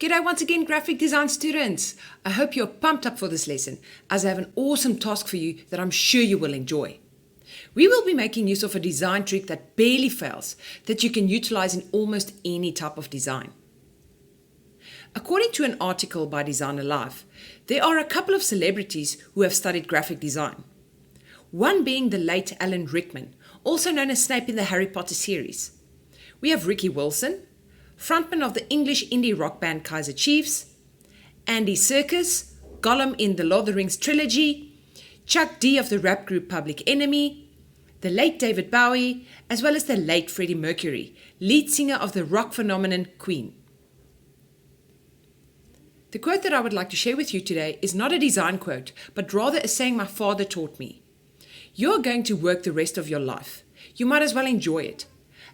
G'day once again, graphic design students. I hope you're pumped up for this lesson, as I have an awesome task for you that I'm sure you will enjoy. We will be making use of a design trick that barely fails, that you can utilize in almost any type of design. According to an article by Designer Life, there are a couple of celebrities who have studied graphic design. One being the late Alan Rickman, also known as Snape in the Harry Potter series. We have Ricky Wilson, frontman of the English indie rock band Kaiser Chiefs, Andy Serkis, Gollum in the Lord of the Rings trilogy, Chuck D of the rap group Public Enemy, the late David Bowie, as well as the late Freddie Mercury, lead singer of the rock phenomenon Queen. The quote that I would like to share with you today is not a design quote, but rather a saying my father taught me. You're going to work the rest of your life. You might as well enjoy it.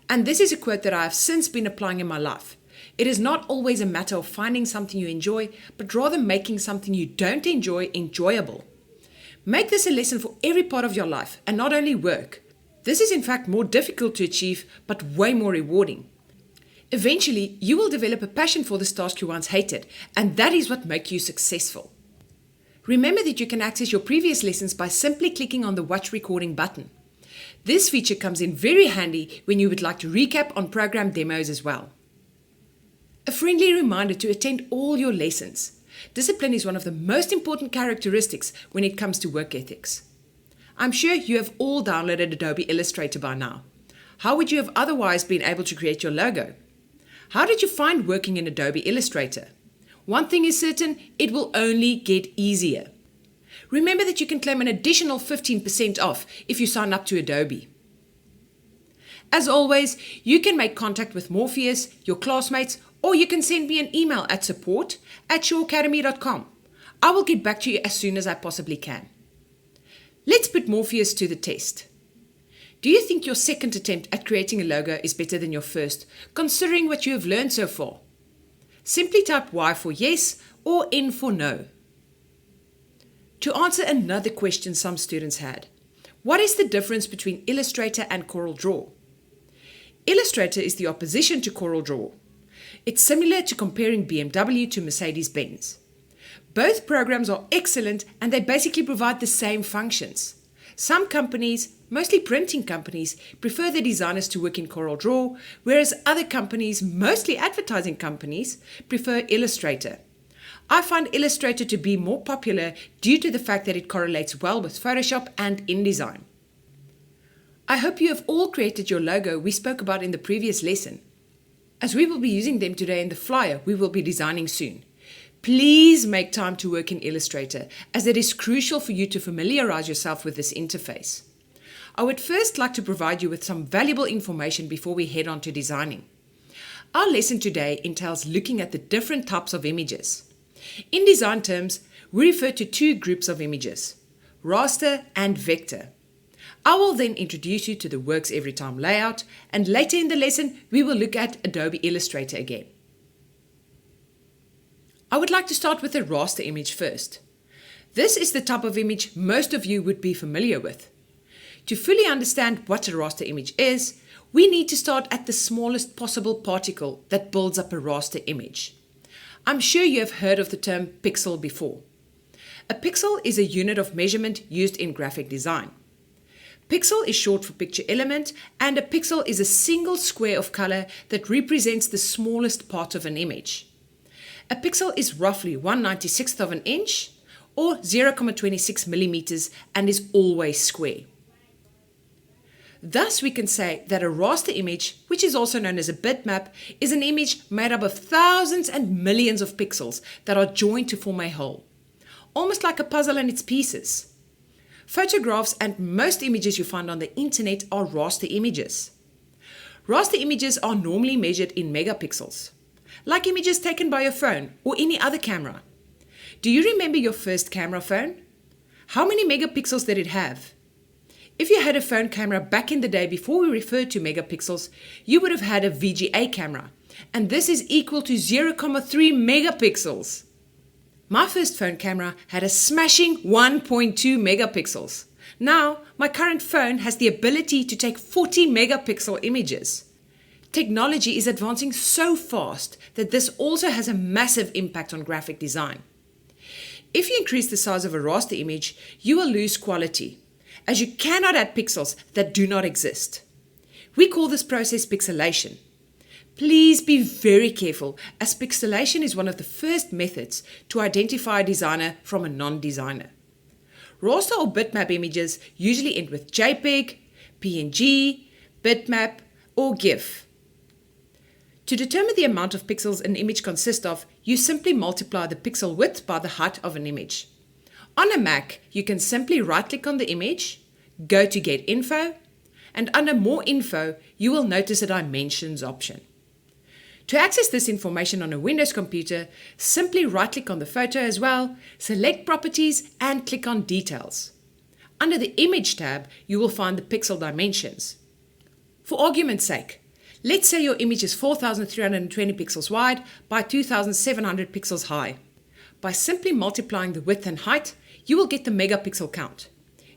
And this is a quote that I have since been applying in my life. It is not always a matter of finding something you enjoy, but rather making something you don't enjoy enjoyable. Make this a lesson for every part of your life and not only work. This is in fact more difficult to achieve, but way more rewarding. Eventually, you will develop a passion for this task you once hated, and that is what makes you successful. Remember that you can access your previous lessons by simply clicking on the Watch Recording button. This feature comes in very handy when you would like to recap on program demos as well. A friendly reminder to attend all your lessons. Discipline is one of the most important characteristics when it comes to work ethics. I'm sure you have all downloaded Adobe Illustrator by now. How would you have otherwise been able to create your logo? How did you find working in Adobe Illustrator? One thing is certain, it will only get easier. Remember that you can claim an additional 15% off if you sign up to Adobe. As always, you can make contact with Morpheus, your classmates, or you can send me an email at support@shawacademy.com. I will get back to you as soon as I possibly can. Let's put Morpheus to the test. Do you think your second attempt at creating a logo is better than your first, considering what you have learned so far? Simply type Y for yes or N for no. To answer another question some students had, what is the difference between Illustrator and CorelDRAW? Illustrator is the opposition to CorelDRAW. It's similar to comparing BMW to Mercedes-Benz. Both programs are excellent and they basically provide the same functions. Some companies, mostly printing companies, prefer their designers to work in CorelDRAW, whereas other companies, mostly advertising companies, prefer Illustrator. I find Illustrator to be more popular due to the fact that it correlates well with Photoshop and InDesign. I hope you have all created your logo we spoke about in the previous lesson. As we will be using them today in the flyer we will be designing soon. Please make time to work in Illustrator, as it is crucial for you to familiarize yourself with this interface. I would first like to provide you with some valuable information before we head on to designing. Our lesson today entails looking at the different types of images. In design terms, we refer to two groups of images, raster and vector. I will then introduce you to the Works EVERYTIME layout, and later in the lesson, we will look at Adobe Illustrator again. I would like to start with a raster image first. This is the type of image most of you would be familiar with. To fully understand what a raster image is, we need to start at the smallest possible particle that builds up a raster image. I'm sure you have heard of the term pixel before. A pixel is a unit of measurement used in graphic design. Pixel is short for picture element, and a pixel is a single square of color that represents the smallest part of an image. A pixel is roughly 1/96th of an inch or 0.26 millimeters and is always square. Thus, we can say that a raster image, which is also known as a bitmap, is an image made up of thousands and millions of pixels that are joined to form a whole, almost like a puzzle and its pieces. Photographs and most images you find on the internet are raster images. Raster images are normally measured in megapixels, like images taken by your phone or any other camera. Do you remember your first camera phone? How many megapixels did it have? If you had a phone camera back in the day before we referred to megapixels, you would have had a VGA camera, and this is equal to 0.3 megapixels. My first phone camera had a smashing 1.2 megapixels. Now, my current phone has the ability to take 40 megapixel images. Technology is advancing so fast that this also has a massive impact on graphic design. If you increase the size of a raster image, you will lose quality, as you cannot add pixels that do not exist. We call this process pixelation. Please be very careful, as pixelation is one of the first methods to identify a designer from a non-designer. Raster or bitmap images usually end with JPEG, PNG, bitmap, or GIF. To determine the amount of pixels an image consists of, you simply multiply the pixel width by the height of an image. On a Mac, you can simply right-click on the image, go to Get Info, and under More Info, you will notice a Dimensions option. To access this information on a Windows computer, simply right-click on the photo as well, select Properties, and click on Details. Under the Image tab, you will find the pixel dimensions. For argument's sake, let's say your image is 4,320 pixels wide by 2,700 pixels high. By simply multiplying the width and height, you will get the megapixel count.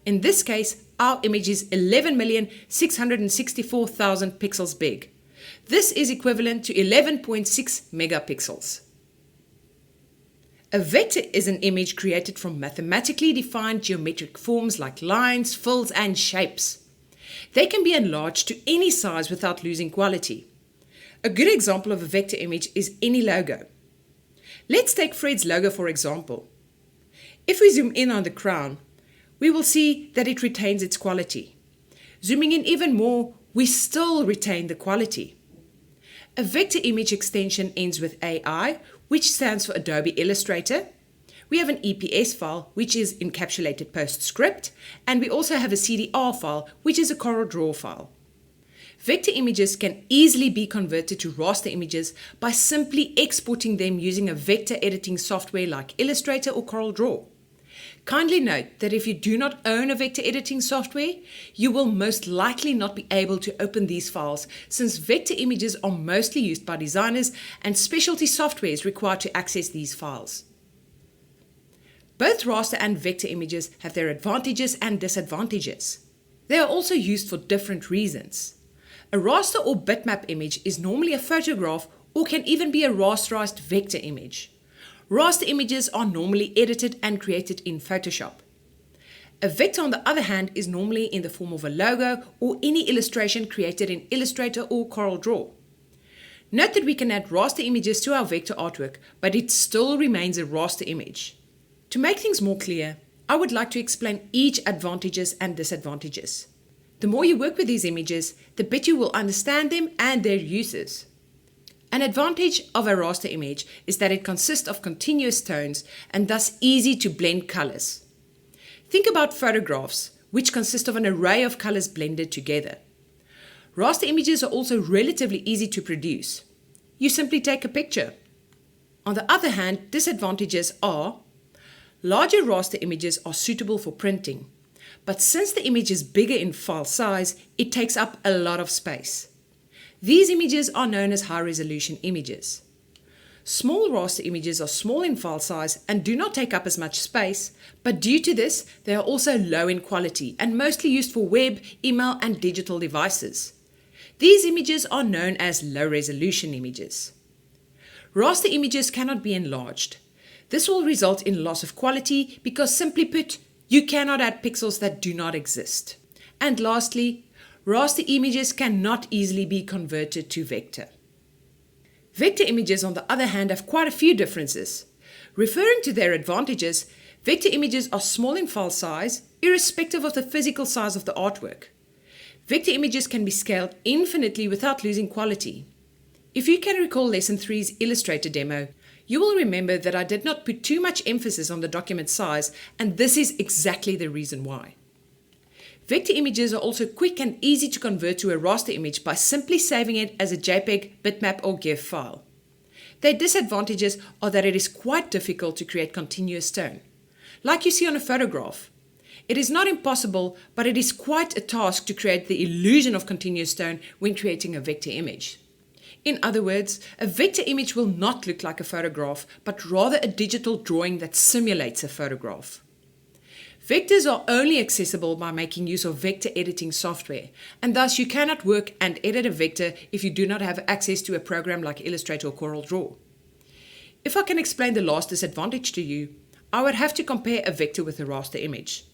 In this case, our image is 11,664,000 pixels big. This is equivalent to 11.6 megapixels. A vector is an image created from mathematically defined geometric forms like lines, fills, and shapes. They can be enlarged to any size without losing quality. A good example of a vector image is any logo. Let's take Fred's logo for example. If we zoom in on the crown, we will see that it retains its quality. Zooming in even more, we still retain the quality. A vector image extension ends with AI, which stands for Adobe Illustrator. We have an EPS file, which is encapsulated PostScript, and we also have a CDR file, which is a CorelDRAW file. Vector images can easily be converted to raster images by simply exporting them using a vector editing software like Illustrator or CorelDRAW. Kindly note that if you do not own a vector editing software, you will most likely not be able to open these files, since vector images are mostly used by designers and specialty software is required to access these files. Both raster and vector images have their advantages and disadvantages. They are also used for different reasons. A raster or bitmap image is normally a photograph or can even be a rasterized vector image. Raster images are normally edited and created in Photoshop. A vector, on the other hand, is normally in the form of a logo or any illustration created in Illustrator or CorelDRAW. Note that we can add raster images to our vector artwork, but it still remains a raster image. To make things more clear, I would like to explain each advantages and disadvantages. The more you work with these images, the better you will understand them and their uses. An advantage of a raster image is that it consists of continuous tones and thus easy to blend colors. Think about photographs, which consist of an array of colors blended together. Raster images are also relatively easy to produce. You simply take a picture. On the other hand, disadvantages are: larger raster images are suitable for printing, but since the image is bigger in file size, it takes up a lot of space. These images are known as high-resolution images. Small raster images are small in file size and do not take up as much space, but due to this, they are also low in quality and mostly used for web, email, and digital devices. These images are known as low-resolution images. Raster images cannot be enlarged. This will result in loss of quality because, simply put, you cannot add pixels that do not exist. And lastly, raster images cannot easily be converted to vector. Vector images, on the other hand, have quite a few differences. Referring to their advantages, vector images are small in file size, irrespective of the physical size of the artwork. Vector images can be scaled infinitely without losing quality. If you can recall Lesson 3's Illustrator demo, you will remember that I did not put too much emphasis on the document size, and this is exactly the reason why. Vector images are also quick and easy to convert to a raster image by simply saving it as a JPEG, bitmap, or GIF file. Their disadvantages are that it is quite difficult to create continuous tone. Like you see on a photograph. It is not impossible, but it is quite a task to create the illusion of continuous tone when creating a vector image. In other words, a vector image will not look like a photograph, but rather a digital drawing that simulates a photograph. Vectors are only accessible by making use of vector editing software, and thus you cannot work and edit a vector if you do not have access to a program like Illustrator or CorelDRAW. If I can explain the last disadvantage to you, I would have to compare a vector with a raster image.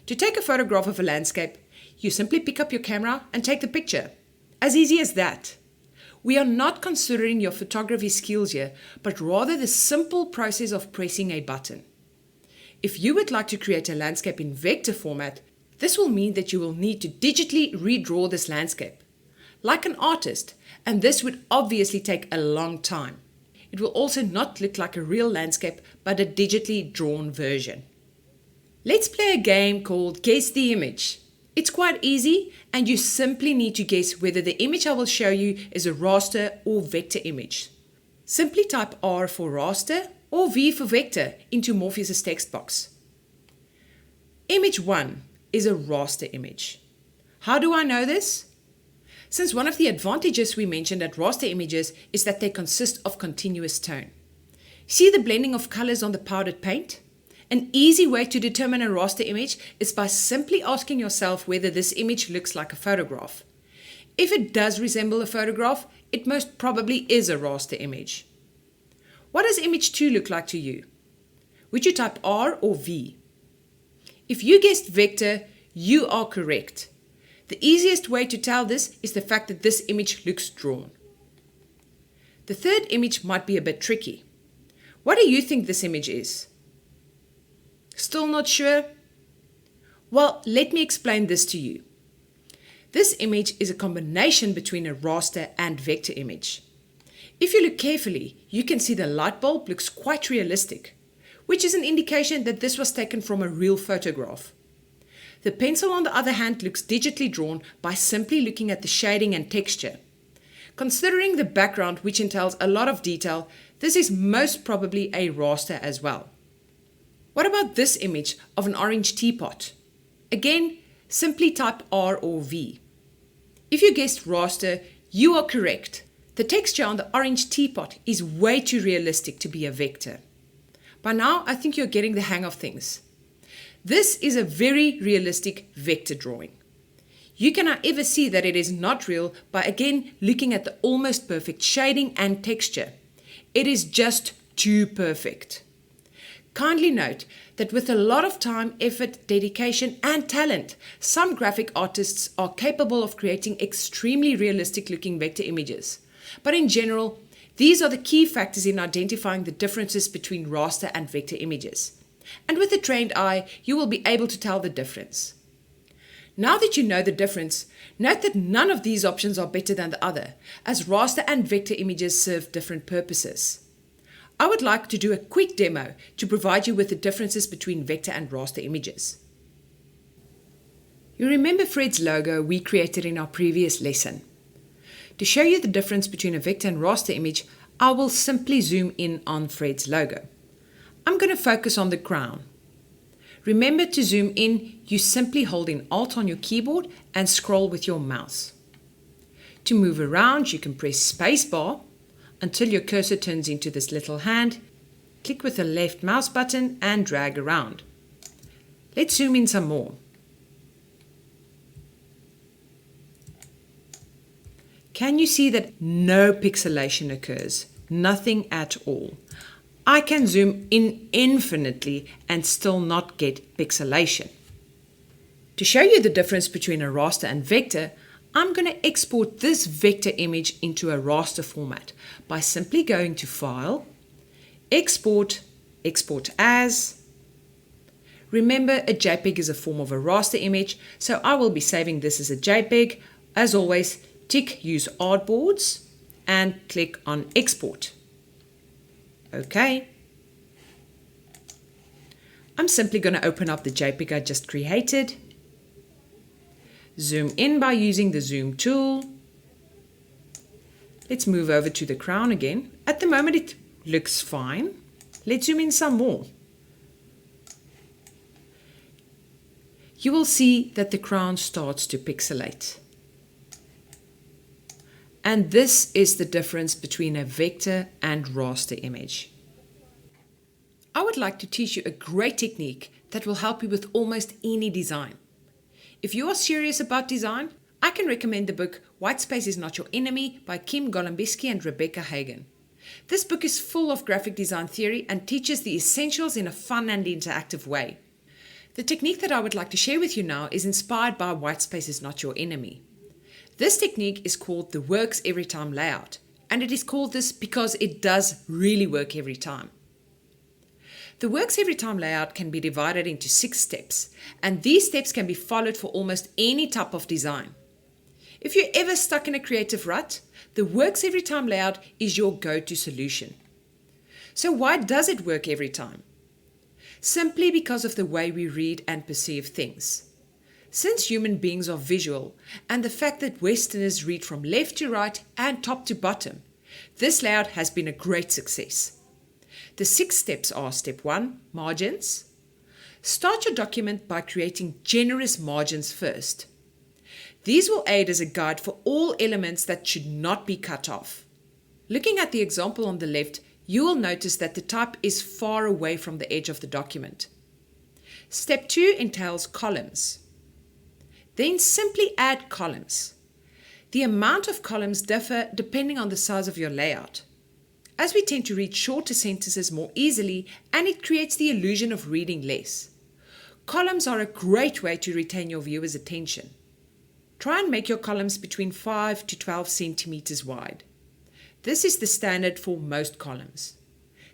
To take a photograph of a landscape, you simply pick up your camera and take the picture. As easy as that. We are not considering your photography skills here, but rather the simple process of pressing a button. If you would like to create a landscape in vector format, this will mean that you will need to digitally redraw this landscape, like an artist, and this would obviously take a long time. It will also not look like a real landscape, but a digitally drawn version. Let's play a game called Guess the Image. It's quite easy, and you simply need to guess whether the image I will show you is a raster or vector image. Simply type R for raster or V for vector into Morpheus's text box. Image 1 is a raster image. How do I know this? Since one of the advantages we mentioned at raster images is that they consist of continuous tone. See the blending of colors on the powdered paint? An easy way to determine a raster image is by simply asking yourself whether this image looks like a photograph. If it does resemble a photograph, it most probably is a raster image. What does image 2 look like to you? Would you type R or V? If you guessed vector, you are correct. The easiest way to tell this is the fact that this image looks drawn. The third image might be a bit tricky. What do you think this image is? Still not sure? Well, let me explain this to you. This image is a combination between a raster and vector image. If you look carefully, you can see the light bulb looks quite realistic, which is an indication that this was taken from a real photograph. The pencil, on the other hand, looks digitally drawn by simply looking at the shading and texture. Considering the background, which entails a lot of detail, this is most probably a raster as well. What about this image of an orange teapot? Again, simply type R or V. If you guessed raster, you are correct. The texture on the orange teapot is way too realistic to be a vector. By now, I think you're getting the hang of things. This is a very realistic vector drawing. You can however see that it is not real by again looking at the almost perfect shading and texture. It is just too perfect. Kindly note that with a lot of time, effort, dedication, and talent, some graphic artists are capable of creating extremely realistic looking vector images. But in general, these are the key factors in identifying the differences between raster and vector images. And with a trained eye, you will be able to tell the difference. Now that you know the difference, note that none of these options are better than the other, as raster and vector images serve different purposes. I would like to do a quick demo to provide you with the differences between vector and raster images. You remember Fred's logo we created in our previous lesson. To show you the difference between a vector and raster image, I will simply zoom in on Fred's logo. I'm going to focus on the crown. Remember to zoom in, you simply hold in Alt on your keyboard and scroll with your mouse. To move around, you can press spacebar until your cursor turns into this little hand. Click with the left mouse button and drag around. Let's zoom in some more. Can you see that no pixelation occurs? Nothing at all. I can zoom in infinitely and still not get pixelation. To show you the difference between a raster and vector, I'm going to export this vector image into a raster format by simply going to File, Export, Export As. Remember, a JPEG is a form of a raster image, so I will be saving this as a JPEG. As always, tick Use Artboards and click on Export. OK. I'm simply going to open up the JPEG I just created. Zoom in by using the zoom tool. Let's move over to the crown again. At the moment it looks fine. Let's zoom in some more. You will see that the crown starts to pixelate. And this is the difference between a vector and raster image. I would like to teach you a great technique that will help you with almost any design. If you are serious about design, I can recommend the book White Space is Not Your Enemy by Kim Golombisky and Rebecca Hagan. This book is full of graphic design theory and teaches the essentials in a fun and interactive way. The technique that I would like to share with you now is inspired by White Space is Not Your Enemy. This technique is called the Works Every Time layout, and it is called this because it does really work every time. The Works Every Time layout can be divided into 6 steps, and these steps can be followed for almost any type of design. If you're ever stuck in a creative rut, the Works Every Time layout is your go-to solution. So why does it work every time? Simply because of the way we read and perceive things. Since human beings are visual, and the fact that Westerners read from left to right and top to bottom, this layout has been a great success. The 6 steps are: Step 1, margins. Start your document by creating generous margins first. These will aid as a guide for all elements that should not be cut off. Looking at the example on the left, you will notice that the type is far away from the edge of the document. Step 2 entails columns. Then simply add columns. The amount of columns differ depending on the size of your layout, as we tend to read shorter sentences more easily, and it creates the illusion of reading less. Columns are a great way to retain your viewer's attention. Try and make your columns between 5 to 12 centimeters wide. This is the standard for most columns.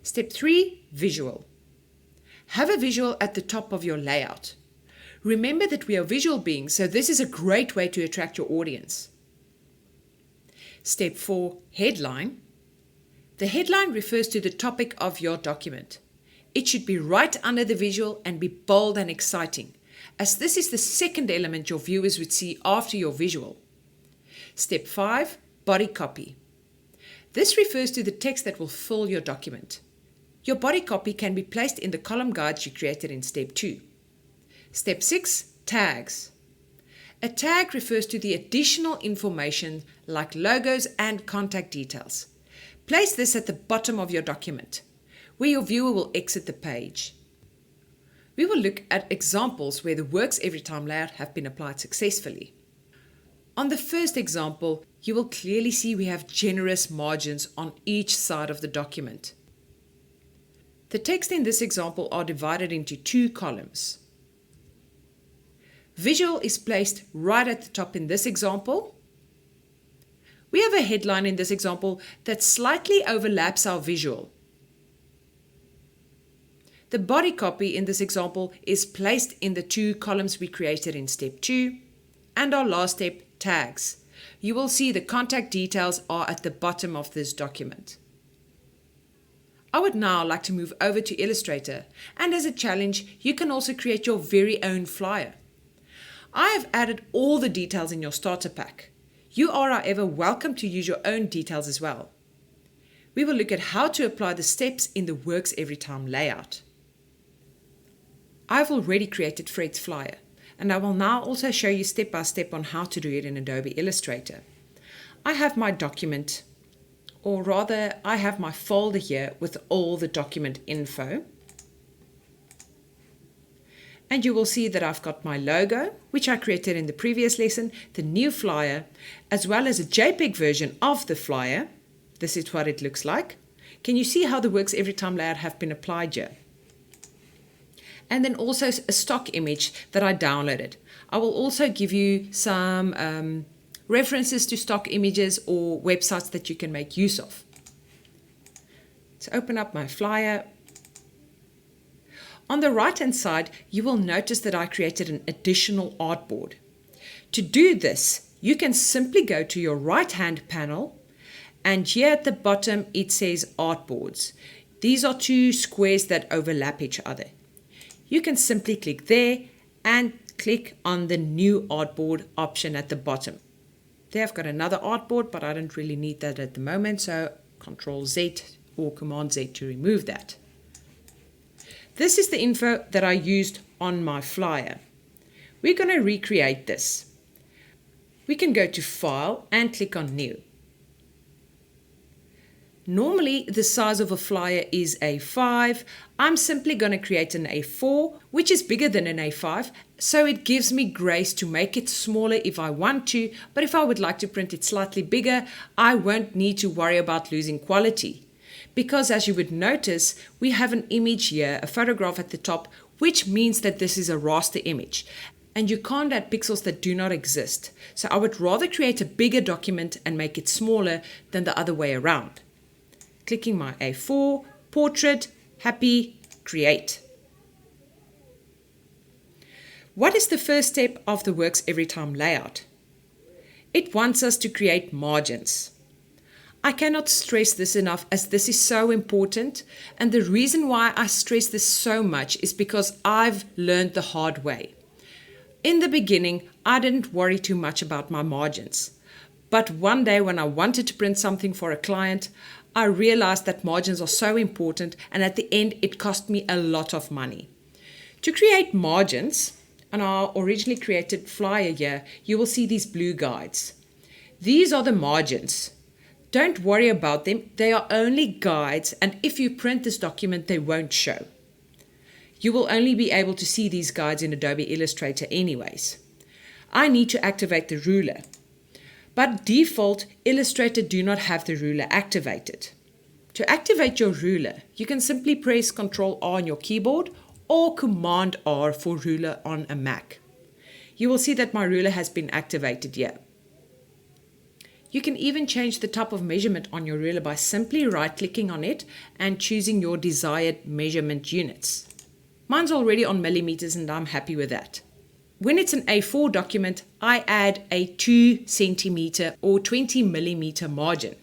Step 3, visual. Have a visual at the top of your layout. Remember that we are visual beings, so this is a great way to attract your audience. Step 4, headline. The headline refers to the topic of your document. It should be right under the visual and be bold and exciting, as this is the second element your viewers would see after your visual. Step 5, body copy. This refers to the text that will fill your document. Your body copy can be placed in the column guides you created in Step 2. Step 6, tags. A tag refers to the additional information like logos and contact details. Place this at the bottom of your document, where your viewer will exit the page. We will look at examples where the Works Every Time layout have been applied successfully. On the first example, you will clearly see we have generous margins on each side of the document. The text in this example are divided into 2 columns. Visual is placed right at the top in this example. We have a headline in this example that slightly overlaps our visual. The body copy in this example is placed in the 2 columns we created in Step 2. And our last step, tags. You will see the contact details are at the bottom of this document. I would now like to move over to Illustrator, and as a challenge, you can also create your very own flyer. I have added all the details in your starter pack. You are, however, welcome to use your own details as well. We will look at how to apply the steps in the Works Every Time layout. I've already created Fred's flyer, and I will now also show you step by step on how to do it in Adobe Illustrator. I have my document, or rather, I have my folder here with all the document info. And you will see that I've got my logo, which I created in the previous lesson, the new flyer, as well as a JPEG version of the flyer. This is what it looks like. Can you see how the Works Every Time layout have been applied here? And then also a stock image that I downloaded. I will also give you some references to stock images or websites that you can make use of. So open up my flyer. On the right hand side, you will notice that I created an additional artboard. To do this, you can simply go to your right hand panel, and here at the bottom it says artboards. These are 2 squares that overlap each other. You can simply click there and click on the new artboard option at the bottom. There I've got another artboard, but I don't really need that at the moment, so Ctrl Z or Command Z to remove that. This is the info that I used on my flyer. We're going to recreate this. We can go to File and click on New. Normally, the size of a flyer is A5. I'm simply going to create an A4, which is bigger than an A5, so it gives me grace to make it smaller if I want to, but if I would like to print it slightly bigger, I won't need to worry about losing quality. Because as you would notice, we have an image here, a photograph at the top, which means that this is a raster image. And you can't add pixels that do not exist. So I would rather create a bigger document and make it smaller than the other way around. Clicking my A4, portrait, happy, create. What is the first step of the Works Every Time layout? It wants us to create margins. I cannot stress this enough as this is so important, and the reason why I stress this so much is because I've learned the hard way. In the beginning, I didn't worry too much about my margins, but one day when I wanted to print something for a client, I realized that margins are so important, and at the end it cost me a lot of money. To create margins, on our originally created flyer here, you will see these blue guides. These are the margins. Don't worry about them, they are only guides, and if you print this document they won't show. You will only be able to see these guides in Adobe Illustrator anyways. I need to activate the ruler. But default, Illustrator do not have the ruler activated. To activate your ruler, you can simply press Ctrl R on your keyboard or Command R for ruler on a Mac. You will see that my ruler has been activated here. You can even change the type of measurement on your ruler by simply right-clicking on it and choosing your desired measurement units. Mine's already on millimeters and I'm happy with that. When it's an A4 document, I add a 2 centimeter or 20 millimeter margin.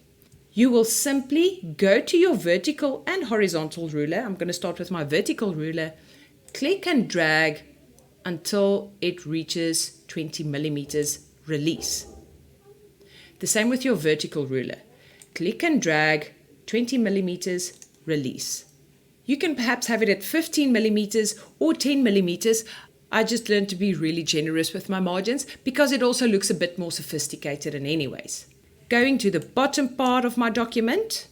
You will simply go to your vertical and horizontal ruler. I'm going to start with my vertical ruler. Click and drag until it reaches 20 millimeters, release. The same with your vertical ruler. Click and drag 20 millimeters, release. You can perhaps have it at 15 millimeters or 10 millimeters. I just learned to be really generous with my margins because it also looks a bit more sophisticated in anyways. Going to the bottom part of my document,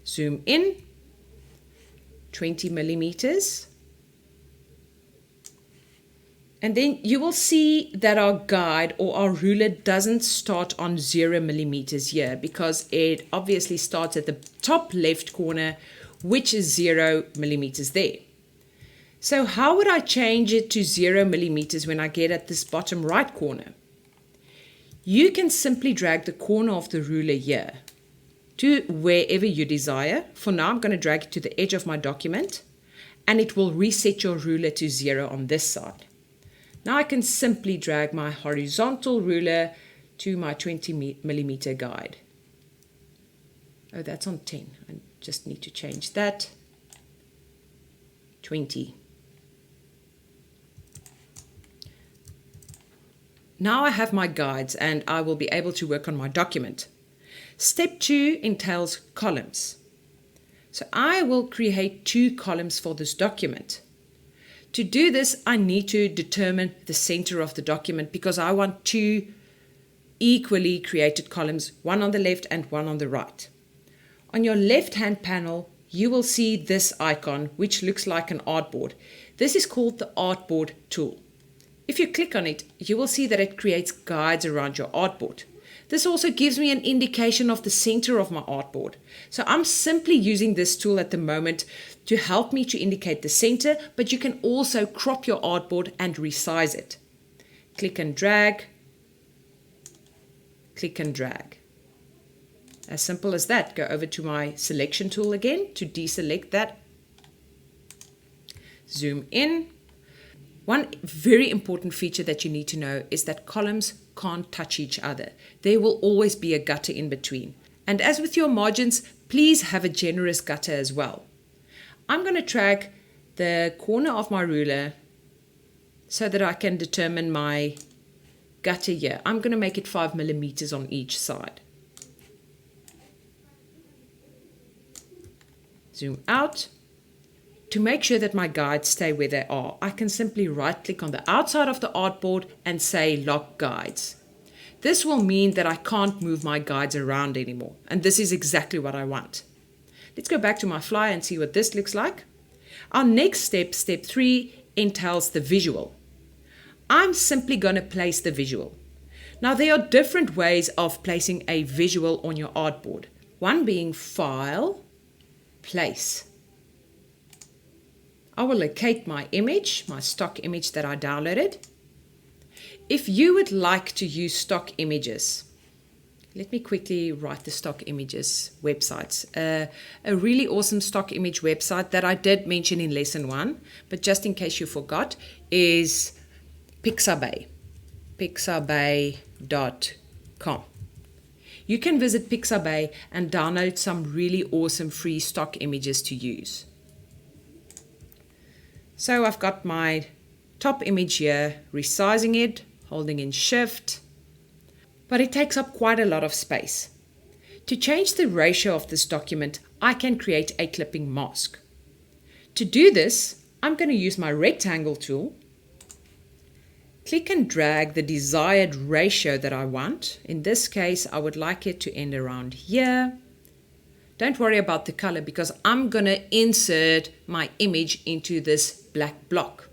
zoom in, 20 millimeters. And then you will see that our guide or our ruler doesn't start on 0 millimeters here because it obviously starts at the top left corner, which is 0 millimeters there. So how would I change it to 0 millimeters when I get at this bottom right corner? You can simply drag the corner of the ruler here to wherever you desire. For now, I'm going to drag it to the edge of my document and it will reset your ruler to 0 on this side. Now I can simply drag my horizontal ruler to my 20 millimeter guide. Oh, that's on 10. I just need to change that. 20. Now I have my guides and I will be able to work on my document. Step 2 entails columns. So I will create 2 columns for this document. To do this, I need to determine the center of the document because I want 2 equally created columns, one on the left and one on the right. On your left-hand panel, you will see this icon, which looks like an artboard. This is called the artboard tool. If you click on it, you will see that it creates guides around your artboard. This also gives me an indication of the center of my artboard. So I'm simply using this tool at the moment to help me to indicate the center, but you can also crop your artboard and resize it. Click and drag. Click and drag. As simple as that. Go over to my selection tool again to deselect that. Zoom in. One very important feature that you need to know is that columns can't touch each other. There will always be a gutter in between. And as with your margins, please have a generous gutter as well. I'm going to drag the corner of my ruler so that I can determine my gutter here. I'm going to make it 5 millimeters on each side. Zoom out. To make sure that my guides stay where they are, I can simply right-click on the outside of the artboard and say Lock Guides. This will mean that I can't move my guides around anymore, and this is exactly what I want. Let's go back to my flyer and see what this looks like. Our next step, step 3, entails the visual. I'm simply going to place the visual. Now there are different ways of placing a visual on your artboard. One being File, Place. I will locate my image, my stock image that I downloaded. If you would like to use stock images, let me quickly write the stock images websites. A really awesome stock image website that I did mention in lesson 1, but just in case you forgot, is Pixabay. Pixabay.com. You can visit Pixabay and download some really awesome free stock images to use. So I've got my top image here, resizing it, holding in Shift, but it takes up quite a lot of space. To change the ratio of this document, I can create a clipping mask. To do this, I'm going to use my rectangle tool, click and drag the desired ratio that I want. In this case, I would like it to end around here. Don't worry about the color because I'm going to insert my image into this black block.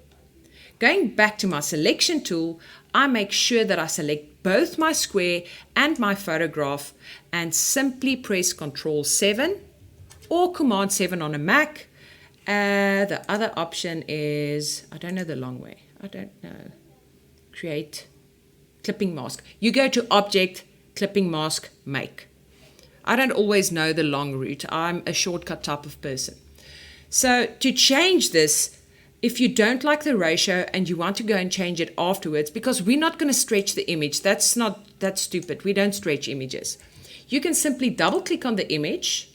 Going back to my selection tool, I make sure that I select both my square and my photograph and simply press Ctrl 7 or Command 7 on a Mac. The other option is, I don't know the long way. I don't know. Create clipping mask. You go to Object, Clipping Mask, Make. I don't always know the long route. I'm a shortcut type of person. So to change this, if you don't like the ratio and you want to go and change it afterwards, because we're not going to stretch the image, that's stupid. We don't stretch images. You can simply double click on the image,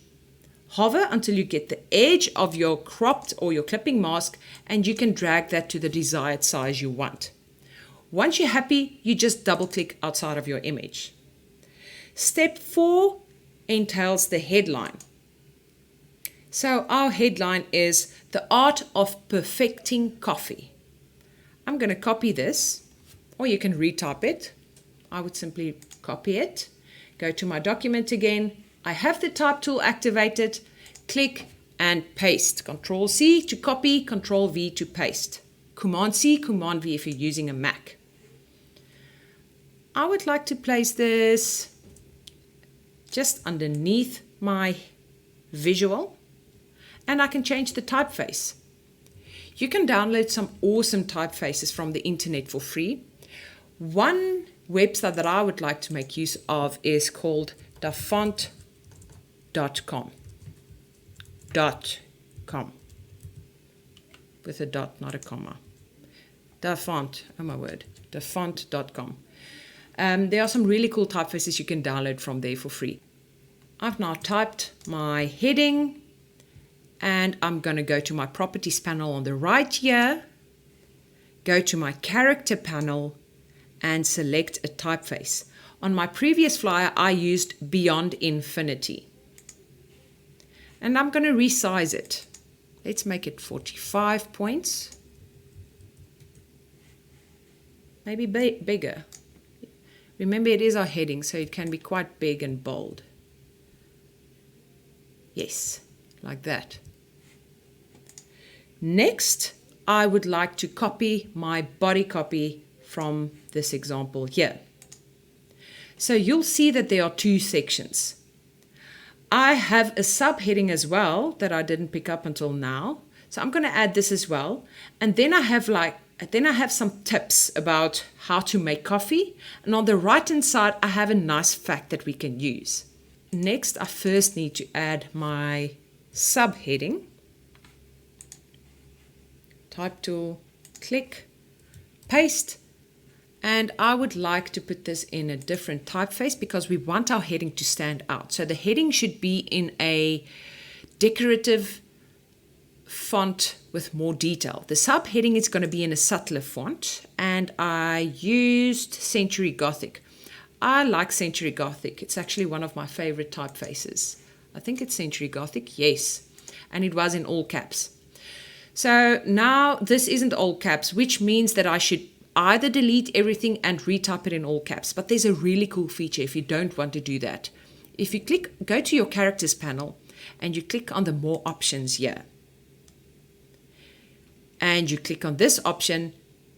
hover until you get the edge of your cropped or your clipping mask, and you can drag that to the desired size you want. Once you're happy, you just double click outside of your image. Step 4 entails the headline. So our headline is The Art of Perfecting Coffee. I'm going to copy this, or you can retype it. I would simply copy it. Go to my document again. I have the type tool activated. Click and paste. Control C to copy, Control V to paste. Command C, Command V if you're using a Mac. I would like to place this just underneath my visual, and I can change the typeface. You can download some awesome typefaces from the internet for free. One website that I would like to make use of is called dafont.com. .com. With a dot, not a comma. Dafont, oh my word, dafont.com. There are some really cool typefaces you can download from there for free. I've now typed my heading, and I'm going to go to my properties panel on the right here, go to my character panel, and select a typeface. On my previous flyer, I used Beyond Infinity. And I'm going to resize it. Let's make it 45 points. Maybe bigger. Remember, it is our heading, so it can be quite big and bold. Yes, like that. Next, I would like to copy my body copy from this example here. So you'll see that there are two sections. I have a subheading as well that I didn't pick up until now. So I'm going to add this as well. And then I have some tips about how to make coffee. And on the right-hand side, I have a nice fact that we can use. Next, I first need to add my subheading. Type tool, click, paste. And I would like to put this in a different typeface because we want our heading to stand out. So the heading should be in a decorative font with more detail. The subheading is going to be in a subtler font, and I used Century Gothic. I like Century Gothic. It's actually one of my favorite typefaces. I think it's Century Gothic, yes. And it was in all caps. So now this isn't all caps, which means that I should either delete everything and retype it in all caps. But there's a really cool feature if you don't want to do that. If you go to your characters panel and you click on the More Options here. And you click on this option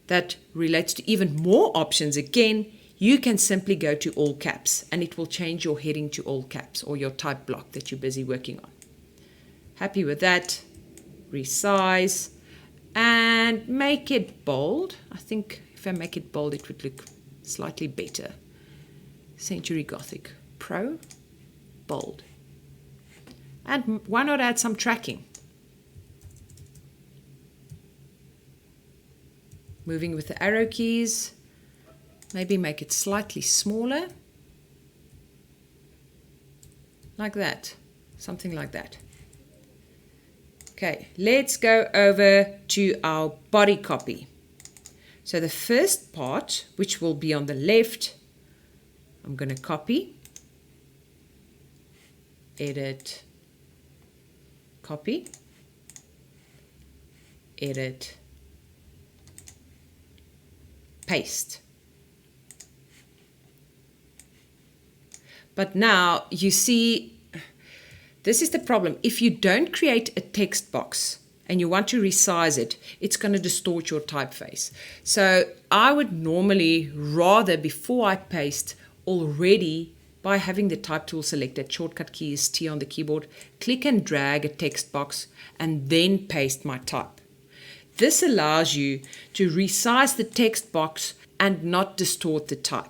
that relates to even more options again. You can simply go to all caps and it will change your heading to all caps or your type block that you're busy working on. Happy with that? Resize and make it bold. I think if I make it bold, it would look slightly better. Century Gothic Pro, bold. And why not add some tracking? Moving with the arrow keys, maybe make it slightly smaller, like that, something like that. Okay, let's go over to our body copy. So the first part, which will be on the left, I'm going to copy, edit, copy, edit, paste. But now you see, this is the problem. If you don't create a text box and you want to resize it, it's going to distort your typeface. So I would normally rather, before I paste, already by having the type tool selected, shortcut key is T on the keyboard, click and drag a text box and then paste my type. This allows you to resize the text box and not distort the type.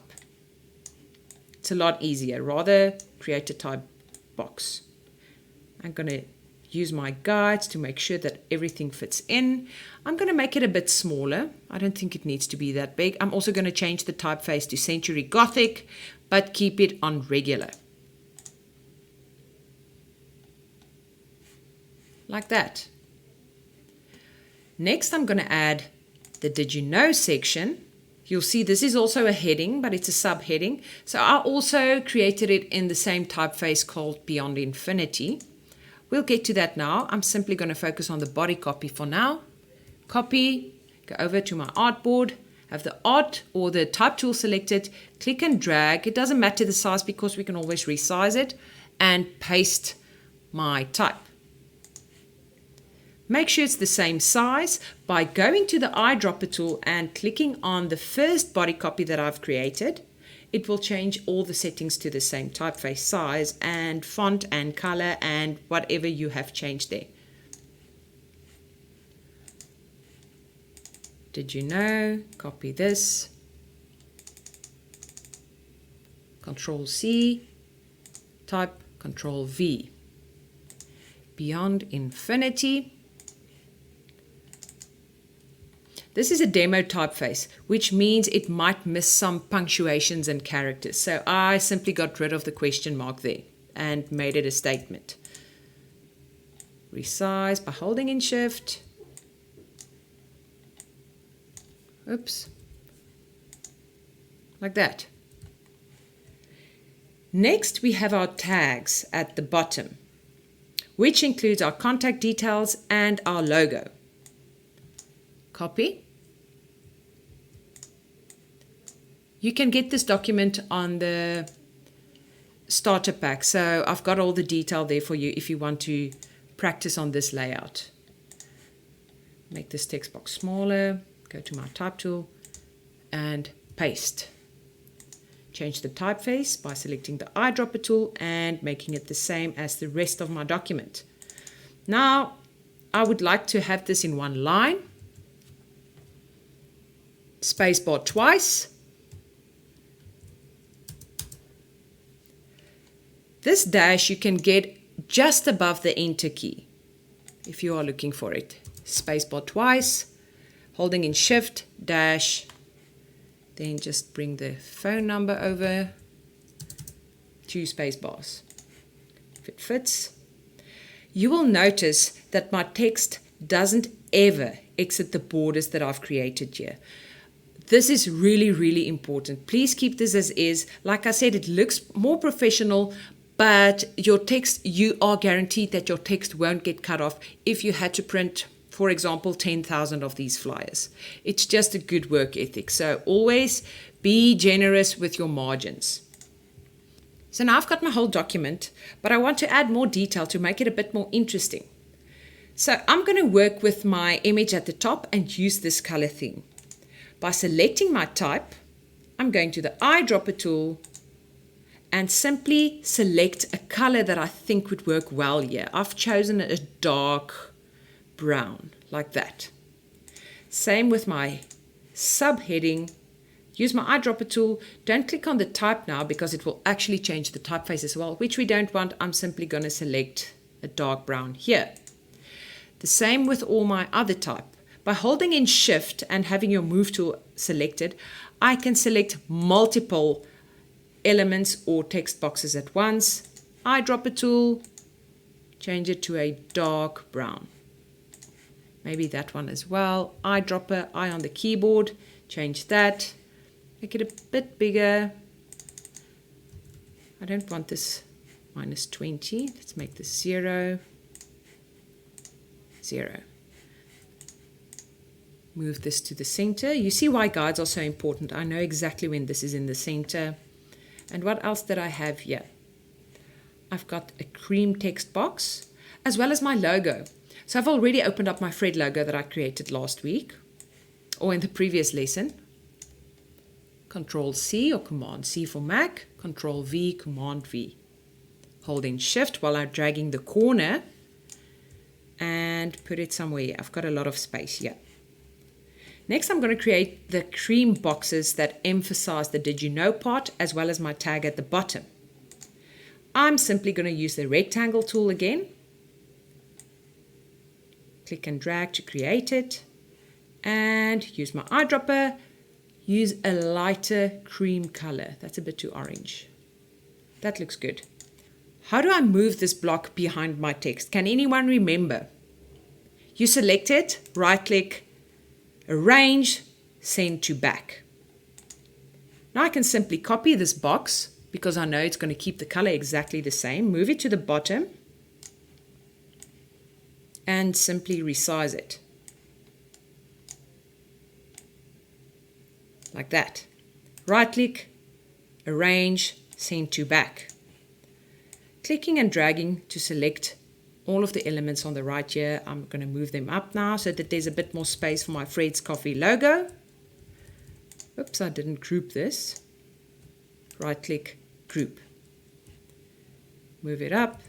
It's a lot easier. Rather create a type box. I'm going to use my guides to make sure that everything fits in. I'm going to make it a bit smaller. I don't think it needs to be that big. I'm also going to change the typeface to Century Gothic, but keep it on regular. Like that. Next, I'm going to add the Did You Know section. You'll see this is also a heading, but it's a subheading. So I also created it in the same typeface called Beyond Infinity. We'll get to that now. I'm simply going to focus on the body copy for now. Copy, go over to my artboard, have the art or the type tool selected, click and drag. It doesn't matter the size because we can always resize it, and paste my type. Make sure it's the same size by going to the eyedropper tool and clicking on the first body copy that I've created. It will change all the settings to the same typeface size and font and color and whatever you have changed there. Did you know? Copy this. Control C, type Control V. Beyond Infinity. This is a demo typeface, which means it might miss some punctuations and characters. So I simply got rid of the question mark there and made it a statement. Resize by holding in Shift. Oops. Like that. Next, we have our tags at the bottom, which includes our contact details and our logo. Copy. You can get this document on the starter pack. So I've got all the detail there for you if you want to practice on this layout. Make this text box smaller. Go to my type tool and paste. Change the typeface by selecting the eyedropper tool and making it the same as the rest of my document. Now, I would like to have this in one line. Spacebar twice. This dash you can get just above the Enter key if you are looking for it. Spacebar twice, holding in Shift, dash, then just bring the phone number over, 2 spacebars. If it fits, you will notice that my text doesn't ever exit the borders that I've created here. This is really, really important. Please keep this as is. Like I said, it looks more professional, but your text, you are guaranteed that your text won't get cut off if you had to print, for example, 10,000 of these flyers. It's just a good work ethic. So always be generous with your margins. So now I've got my whole document, but I want to add more detail to make it a bit more interesting. So I'm going to work with my image at the top and use this color theme. By selecting my type, I'm going to the eyedropper tool and simply select a color that I think would work well here. I've chosen a dark brown, like that. Same with my subheading. Use my eyedropper tool. Don't click on the type now because it will actually change the typeface as well, which we don't want. I'm simply going to select a dark brown here. The same with all my other type. By holding in Shift and having your Move tool selected, I can select multiple elements or text boxes at once. Eyedropper tool, change it to a dark brown. Maybe that one as well. Eyedropper, eye on the keyboard, change that. Make it a bit bigger. I don't want this -20. Let's make this 0. 0. Move this to the center. You see why guides are so important. I know exactly when this is in the center. And what else did I have here? I've got a cream text box as well as my logo. So I've already opened up my Fred logo that I created last week or in the previous lesson. Control C or Command C for Mac, Control V, Command V. Holding Shift while I'm dragging the corner and put it somewhere. I've got a lot of space here. Next, I'm going to create the cream boxes that emphasize the did you know part as well as my tag at the bottom. I'm simply going to use the rectangle tool again. Click and drag to create it and use my eyedropper. Use a lighter cream color. That's a bit too orange. That looks good. How do I move this block behind my text? Can anyone remember? You select it, right click, arrange, send to back. Now I can simply copy this box because I know it's going to keep the color exactly the same. Move it to the bottom and simply resize it. Like that. Right click, arrange, send to back. Clicking and dragging to select all of the elements on the right here. I'm going to move them up now so that there's a bit more space for my Fred's Coffee logo. Oops, I didn't group this. Right click, group. Move it up.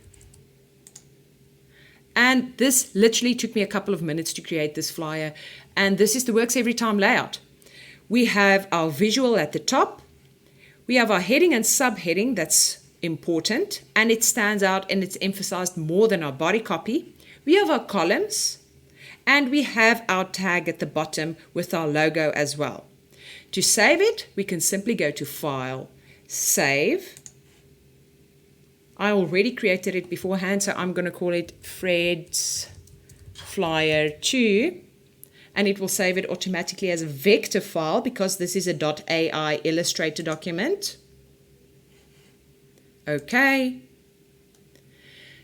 And this literally took me a couple of minutes to create this flyer. And this is the Works Every Time layout. We have our visual at the top. We have our heading and subheading that's important and it stands out and it's emphasized more than our body copy. We have our columns and we have our tag at the bottom with our logo as well. To save it, we can simply go to File, Save. I already created it beforehand, so I'm going to call it Fred's Flyer 2. And it will save it automatically as a vector file because this is a .ai Illustrator document. Okay.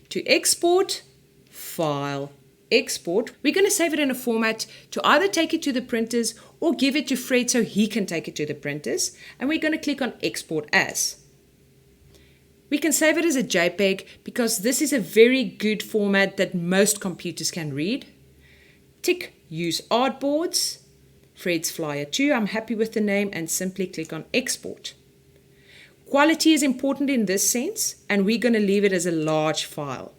To export, File, Export. We're going to save it in a format to either take it to the printers or give it to Fred so he can take it to the printers. And we're going to click on Export As. We can save it as a JPEG because this is a very good format that most computers can read. Tick Use Artboards, Fred's Flyer 2. I'm happy with the name and simply click on Export. Quality is important in this sense and we're going to leave it as a large file.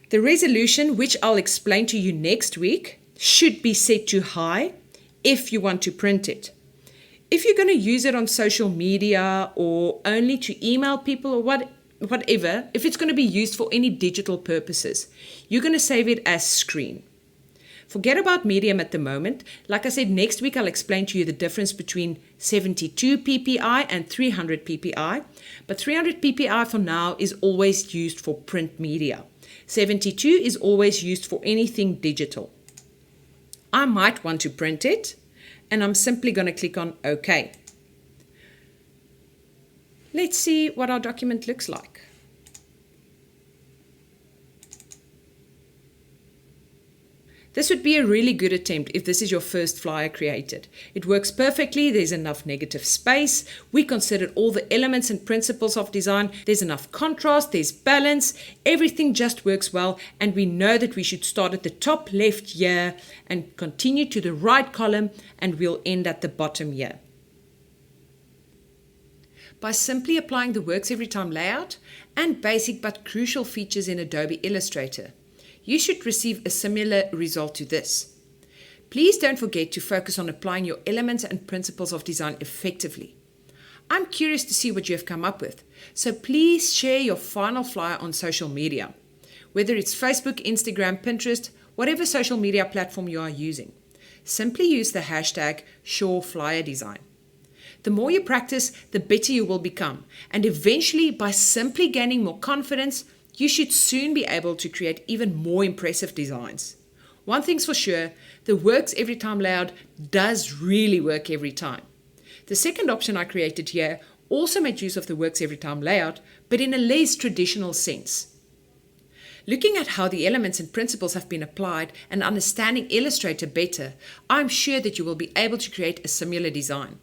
The resolution, which I'll explain to you next week, should be set to high if you want to print it. If you're going to use it on social media or only to email people or whatever, if it's going to be used for any digital purposes, you're going to save it as screen. Forget about medium at the moment. Like I said, next week I'll explain to you the difference between 72 ppi and 300 ppi. But 300 ppi for now is always used for print media. 72 is always used for anything digital. I might want to print it, and I'm simply going to click on OK. Let's see what our document looks like. This would be a really good attempt if this is your first flyer created. It works perfectly, there's enough negative space, we considered all the elements and principles of design, there's enough contrast, there's balance, everything just works well, and we know that we should start at the top left here and continue to the right column, and we'll end at the bottom here. By simply applying the Works Every Time layout and basic but crucial features in Adobe Illustrator, you should receive a similar result to this. Please don't forget to focus on applying your elements and principles of design effectively. I'm curious to see what you have come up with, so please share your final flyer on social media, whether it's Facebook, Instagram, Pinterest, whatever social media platform you are using. Simply use the hashtag #SureFlyerDesign. The more you practice, the better you will become, and eventually, by simply gaining more confidence, you should soon be able to create even more impressive designs. One thing's for sure, the Works Every Time layout does really work every time. The second option I created here also made use of the Works Every Time layout, but in a less traditional sense. Looking at how the elements and principles have been applied and understanding Illustrator better, I'm sure that you will be able to create a similar design.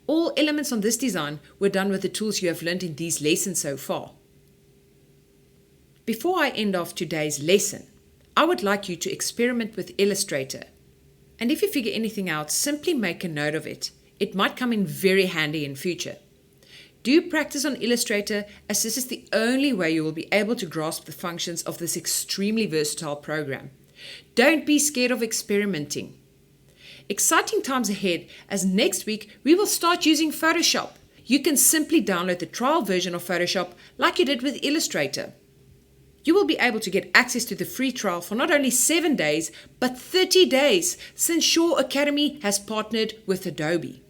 All elements on this design were done with the tools you have learned in these lessons so far. Before I end off today's lesson, I would like you to experiment with Illustrator. And if you figure anything out, simply make a note of it. It might come in very handy in future. Do practice on Illustrator, as this is the only way you will be able to grasp the functions of this extremely versatile program. Don't be scared of experimenting. Exciting times ahead, as next week we will start using Photoshop. You can simply download the trial version of Photoshop like you did with Illustrator. You will be able to get access to the free trial for not only 7 days, but 30 days, since Shaw Academy has partnered with Adobe.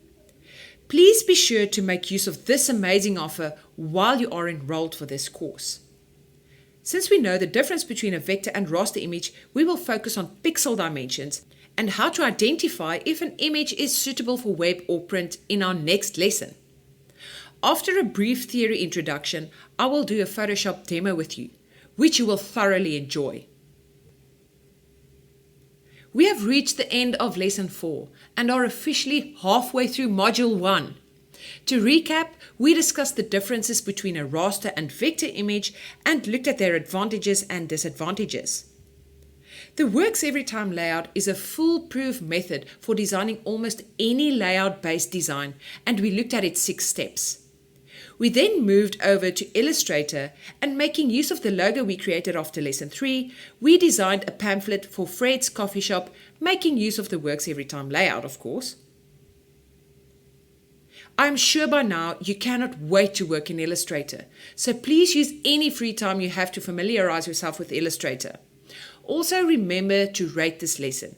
Please be sure to make use of this amazing offer while you are enrolled for this course. Since we know the difference between a vector and raster image, we will focus on pixel dimensions and how to identify if an image is suitable for web or print in our next lesson. After a brief theory introduction, I will do a Photoshop demo with you, which you will thoroughly enjoy. We have reached the end of Lesson 4 and are officially halfway through Module 1. To recap, we discussed the differences between a raster and vector image and looked at their advantages and disadvantages. The Works Every Time layout is a foolproof method for designing almost any layout-based design, and we looked at its 6 steps. We then moved over to Illustrator, and making use of the logo we created after Lesson 3, we designed a pamphlet for Fred's Coffee Shop, making use of the Works Every Time layout, of course. I'm sure by now you cannot wait to work in Illustrator, so please use any free time you have to familiarize yourself with Illustrator. Also remember to rate this lesson.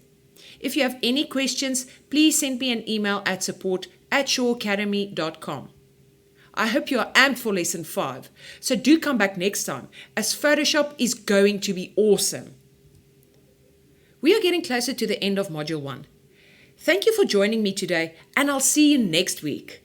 If you have any questions, please send me an email at support@shawacademy.com. I hope you are amped for Lesson 5, so do come back next time, as Photoshop is going to be awesome. We are getting closer to the end of Module 1. Thank you for joining me today, and I'll see you next week.